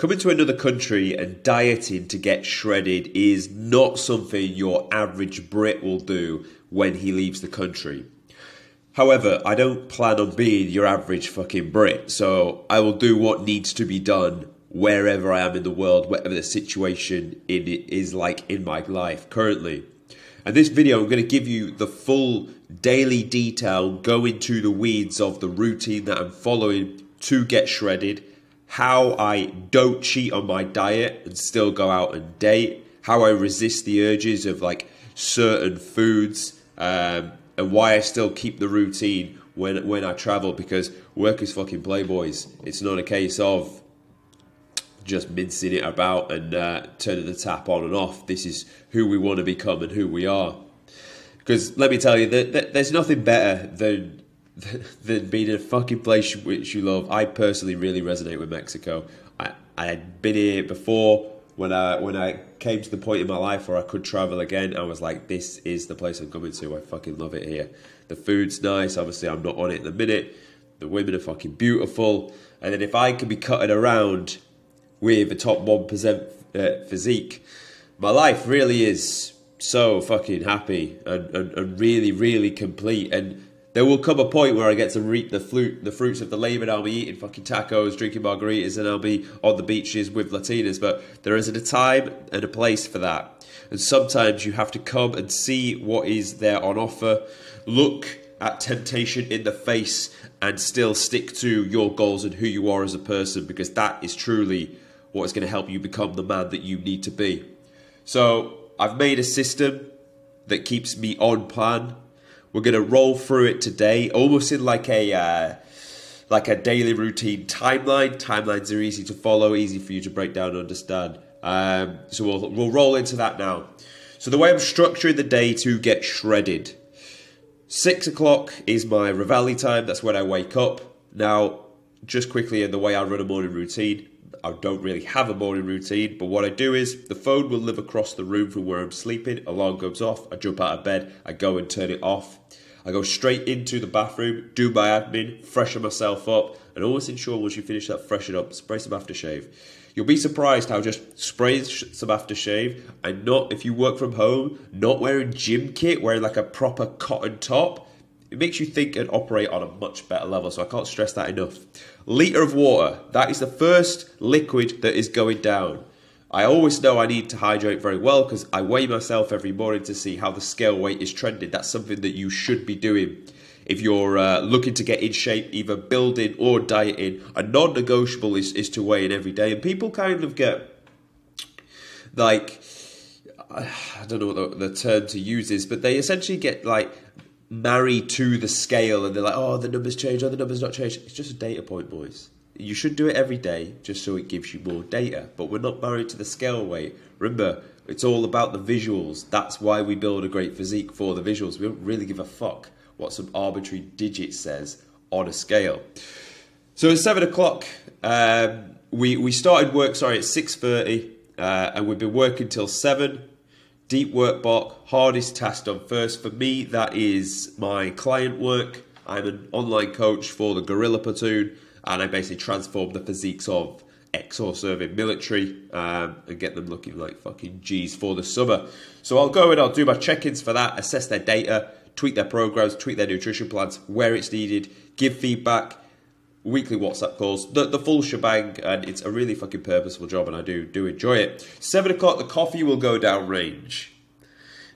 Coming to another country and dieting to get shredded is not something your average Brit will do when he leaves the country. However, I don't plan on being your average fucking Brit, so I will do what needs to be done wherever I am in the world, whatever the situation is like in my life currently. And this video, I'm going to give you the full daily detail, go into the weeds of the routine that I'm following to get shredded, how I don't cheat on my diet and still go out and date, how I resist the urges of like certain foods, and why I still keep the routine when I travel, because work is fucking playboys. It's not a case of just mincing it about and turning the tap on and off. This is who we want to become and who we are. Because let me tell you, that there's nothing better than being in a fucking place which you love. I personally really resonate with Mexico. I had been here before. When I came to the point in my life where I could travel again, I was like, this is the place I'm coming to. I fucking love it here. The food's nice. Obviously, I'm not on it in the minute. The women are fucking beautiful. And then if I could be cutting around with a top 1% physique, my life really is so fucking happy and really, really complete. And there will come a point where I get to reap the fruits of the labor, and I'll be eating fucking tacos, drinking margaritas, and I'll be on the beaches with Latinas. But there isn't a time and a place for that. And sometimes you have to come and see what is there on offer, look at temptation in the face, and still stick to your goals and who you are as a person, because that is truly what is going to help you become the man that you need to be. So I've made a system that keeps me on plan. We're going to roll through it today, almost in like a daily routine timeline. Timelines are easy to follow, easy for you to break down and understand. So we'll roll into that now. So the way I'm structuring the day to get shredded. 6 o'clock is my Reveille time. That's when I wake up. Now, just quickly, in the way I run a morning routine, I don't really have a morning routine, but what I do is the phone will live across the room from where I'm sleeping. Alarm goes off. I jump out of bed. I go and turn it off. I go straight into the bathroom, do my admin, freshen myself up, and always ensure once you finish that freshen up, spray some aftershave. You'll be surprised how just spraying some aftershave and not, if you work from home, not wearing gym kit, wearing like a proper cotton top, it makes you think and operate on a much better level. So I can't stress that enough. Litre of water. That is the first liquid that is going down. I always know I need to hydrate very well because I weigh myself every morning to see how the scale weight is trending. That's something that you should be doing if you're looking to get in shape, either building or dieting. A non-negotiable is to weigh in every day. And people kind of get like, I don't know what the term to use is, but they essentially get like married to the scale, and they're like, oh, the numbers changed, oh, the numbers not changed. It's just a data point, boys. You should do it every day just so it gives you more data, but we're not married to the scale weight. Remember, it's all about the visuals. That's why we build a great physique, for the visuals. We don't really give a fuck what some arbitrary digit says on a scale. So at 7 o'clock, we started work, at 6:30, and we've been working till 7. Deep work block, hardest task done first. For me, that is my client work. I'm an online coach for the Guerrilla Platoon, and I basically transform the physiques of ex-or-serving military and get them looking like fucking G's for the summer. So I'll go and I'll do my check-ins for that, assess their data, tweak their programs, tweak their nutrition plans where it's needed, give feedback, weekly WhatsApp calls, the full shebang, and it's a really fucking purposeful job, and I do enjoy it. 7 o'clock, the coffee will go down range.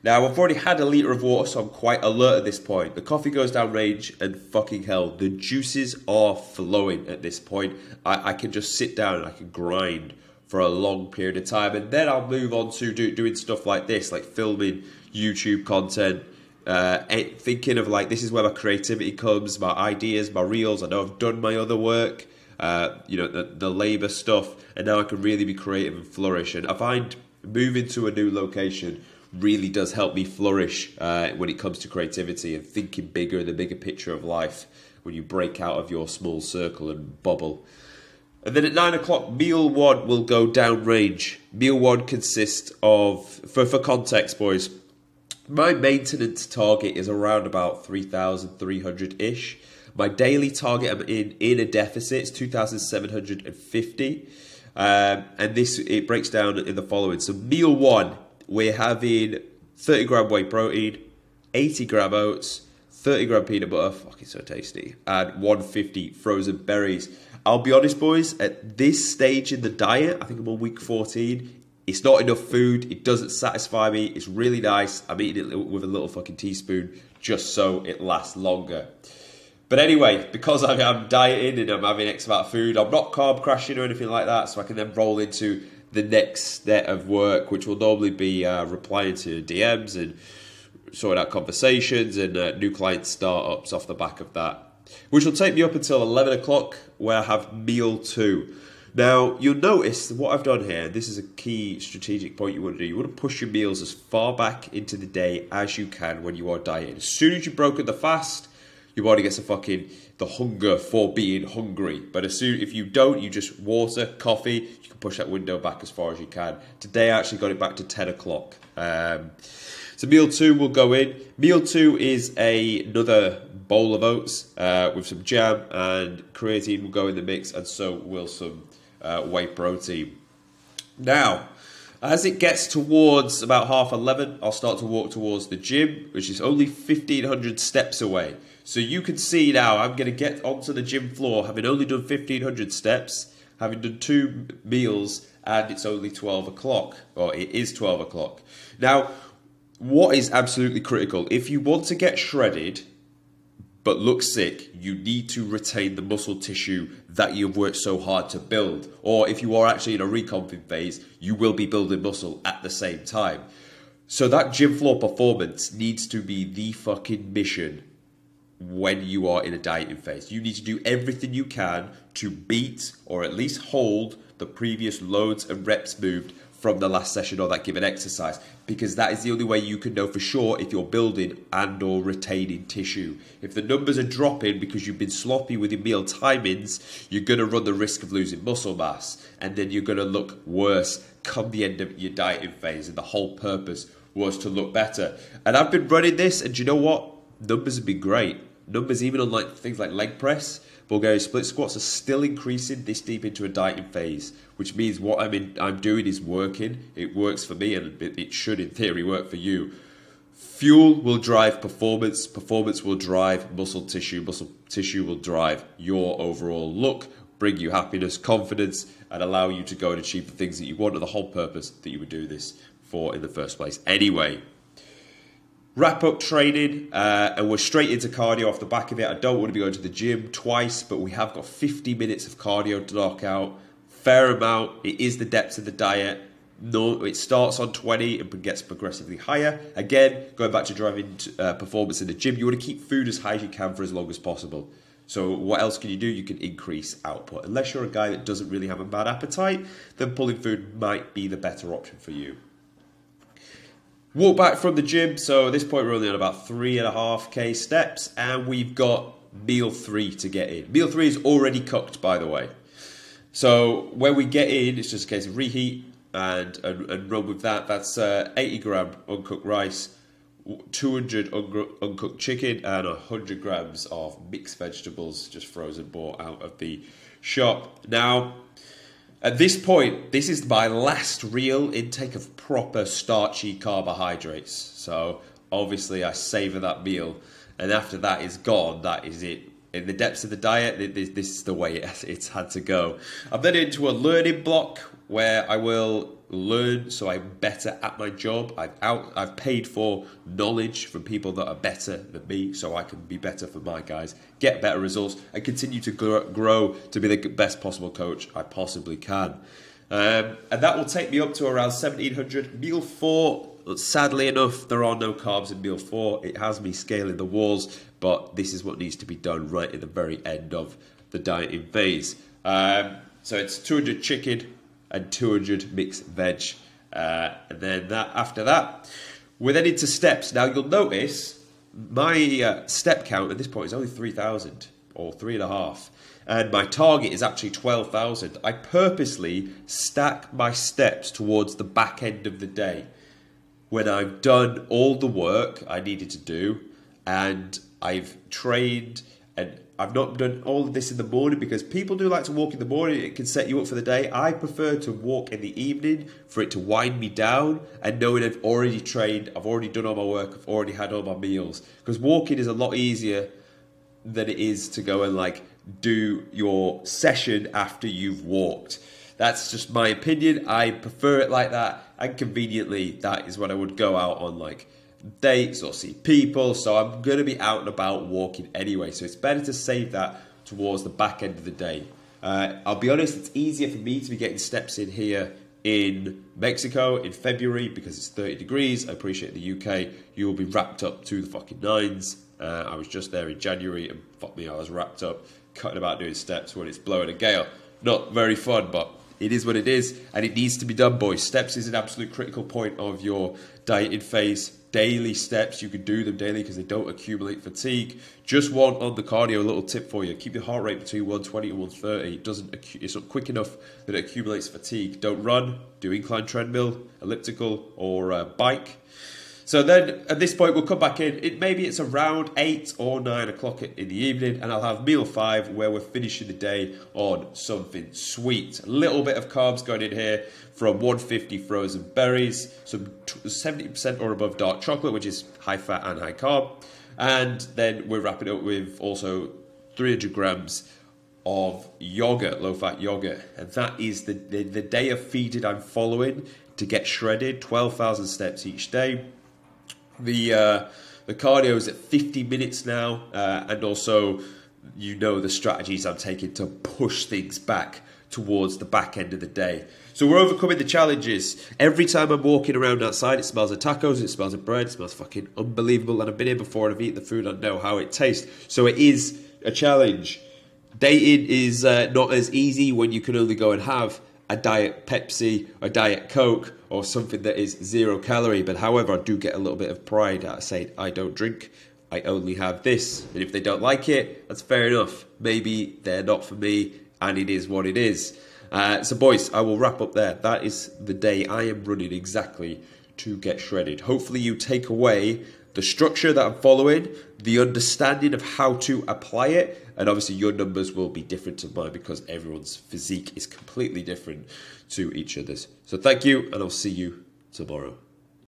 Now, I've already had a litre of water, so I'm quite alert at this point. The coffee goes down range, and fucking hell, the juices are flowing at this point. I can just sit down and I can grind for a long period of time, and then I'll move on to doing stuff like this, like filming YouTube content, thinking of like, this is where my creativity comes, my ideas, my reels. I know I've done my other work, the labor stuff, and now I can really be creative and flourish. And I find moving to a new location really does help me flourish when it comes to creativity and thinking bigger, the bigger picture of life, when you break out of your small circle and bubble. And then at 9 o'clock, meal one will go down range. Meal one consists of, for context, boys, my maintenance target is around about 3,300-ish. My daily target, I'm in a deficit, is 2,750. And it breaks down in the following. So meal one, we're having 30 gram whey protein, 80 gram oats, 30 gram peanut butter, fucking so tasty, and 150 frozen berries. I'll be honest, boys, at this stage in the diet, I think I'm on week 14, it's not enough food. It doesn't satisfy me. It's really nice. I'm eating it with a little fucking teaspoon just so it lasts longer. But anyway, because I'm dieting and I'm having X amount of food, I'm not carb crashing or anything like that, so I can then roll into the next set of work, which will normally be replying to DMs and sorting out conversations and new client startups off the back of that, which will take me up until 11 o'clock, where I have meal two. Now, you'll notice what I've done here. This is a key strategic point you want to do. You want to push your meals as far back into the day as you can when you are dieting. As soon as you've broken the fast, your body gets the hunger for being hungry. But if you don't, you just water, coffee, you can push that window back as far as you can. Today I actually got it back to 10 o'clock. So meal two will go in. Meal two is another bowl of oats with some jam, and creatine will go in the mix, and so will some whey protein. Now, as it gets towards about 11:30, I'll start to walk towards the gym, which is only 1,500 steps away. So you can see now I'm going to get onto the gym floor, having only done 1,500 steps, having done 2 meals, and it's only 12 o'clock, or it is 12 o'clock. Now, what is absolutely critical, if you want to get shredded but look sick, you need to retain the muscle tissue that you've worked so hard to build. Or if you are actually in a reconfig phase, you will be building muscle at the same time. So that gym floor performance needs to be the fucking mission when you are in a dieting phase. You need to do everything you can to beat or at least hold the previous loads and reps moved from the last session or that given exercise, because that is the only way you can know for sure if you're building and or retaining tissue. If the numbers are dropping because you've been sloppy with your meal timings, you're going to run the risk of losing muscle mass, and then you're going to look worse come the end of your dieting phase, and the whole purpose was to look better. And I've been running this, and you know what? Numbers have been great. Numbers even on things like leg press, Bulgarian split squats are still increasing this deep into a dieting phase, which means what I'm doing is working. It works for me, and it should in theory work for you. Fuel will drive performance. Performance will drive muscle tissue. Muscle tissue will drive your overall look, bring you happiness, confidence, and allow you to go and achieve the things that you want, and the whole purpose that you would do this for in the first place. Anyway, wrap up training, and we're straight into cardio off the back of it. I don't want to be going to the gym twice, but we have got 50 minutes of cardio to knock out. Fair amount. It is the depths of the diet. No, it starts on 20 and gets progressively higher. Again, going back to driving performance in the gym, you want to keep food as high as you can for as long as possible. So what else can you do? You can increase output. Unless you're a guy that doesn't really have a bad appetite, then pulling food might be the better option for you. Walk back from the gym. So at this point, we're only on about 3.5k steps, and we've got meal 3 to get in. Meal 3 is already cooked, by the way. So when we get in, it's just a case of reheat and run with that. That's 80 gram uncooked rice, 200 uncooked chicken, and 100 grams of mixed vegetables, just frozen, bought out of the shop. Now, at this point, this is my last real intake of proper starchy carbohydrates. So obviously I savor that meal, and after that is gone, that is it. In the depths of the diet, this is the way it's had to go. I'm then into a learning block where I will learn so I'm better at my job. I've paid for knowledge from people that are better than me, so I can be better for my guys, get better results, and continue to grow to be the best possible coach I possibly can. And that will take me up to around 1,700. Meal 4, sadly enough, there are no carbs in meal 4. It has me scaling the walls, but this is what needs to be done right at the very end of the dieting phase. So it's 200 chicken and 200 mixed veg. And then after that, we're then into steps. Now you'll notice my step count at this point is only 3,000 or 3.5. And my target is actually 12,000. I purposely stack my steps towards the back end of the day when I've done all the work I needed to do, and I've trained and I've not done all of this in the morning because people do like to walk in the morning. It can set you up for the day. I prefer to walk in the evening for it to wind me down, and knowing I've already trained, I've already done all my work, I've already had all my meals. Because walking is a lot easier than it is to go and like do your session after you've walked. That's just my opinion. I prefer it like that, and conveniently that is when I would go out on like dates or see people, so I'm going to be out and about walking anyway, so it's better to save that towards the back end of the day. I'll be honest, it's easier for me to be getting steps in here in Mexico in February because it's 30 degrees. I appreciate the UK, you will be wrapped up to the fucking nines. I was just there in January and fuck me, I was wrapped up cutting about doing steps when it's blowing a gale. Not very fun, but it is what it is, and it needs to be done, boys. Steps is an absolute critical point of your dieting phase. Daily steps, you can do them daily because they don't accumulate fatigue. Just one on the cardio, a little tip for you. Keep your heart rate between 120 and 130. It's not quick enough that it accumulates fatigue. Don't run, do incline treadmill, elliptical, or bike. So then at this point we'll come back in. Maybe it's around 8 or 9 o'clock in the evening, and I'll have meal 5 where we're finishing the day on something sweet. A little bit of carbs going in here from 150 frozen berries, some 70% or above dark chocolate, which is high fat and high carb. And then we're wrapping up with also 300 grams of yogurt, low-fat yogurt. And that is the day of feeding I'm following to get shredded, 12,000 steps each day. The cardio is at 50 minutes now, and also the strategies I'm taking to push things back towards the back end of the day. So we're overcoming the challenges. Every time I'm walking around outside, it smells of tacos, it smells of bread, it smells fucking unbelievable, and I've been here before and I've eaten the food, I know how it tastes. So it is a challenge. Dating is not as easy when you can only go and have a Diet Pepsi, a Diet Coke, or something that is 0 calorie. But however, I do get a little bit of pride out of saying I don't drink, I only have this. And if they don't like it, that's fair enough. Maybe they're not for me, and it is what it is. So boys, I will wrap up there. That is the day I am running exactly to get shredded. Hopefully you take away the structure that I'm following, the understanding of how to apply it, and obviously your numbers will be different to mine because everyone's physique is completely different to each other's. So thank you, and I'll see you tomorrow.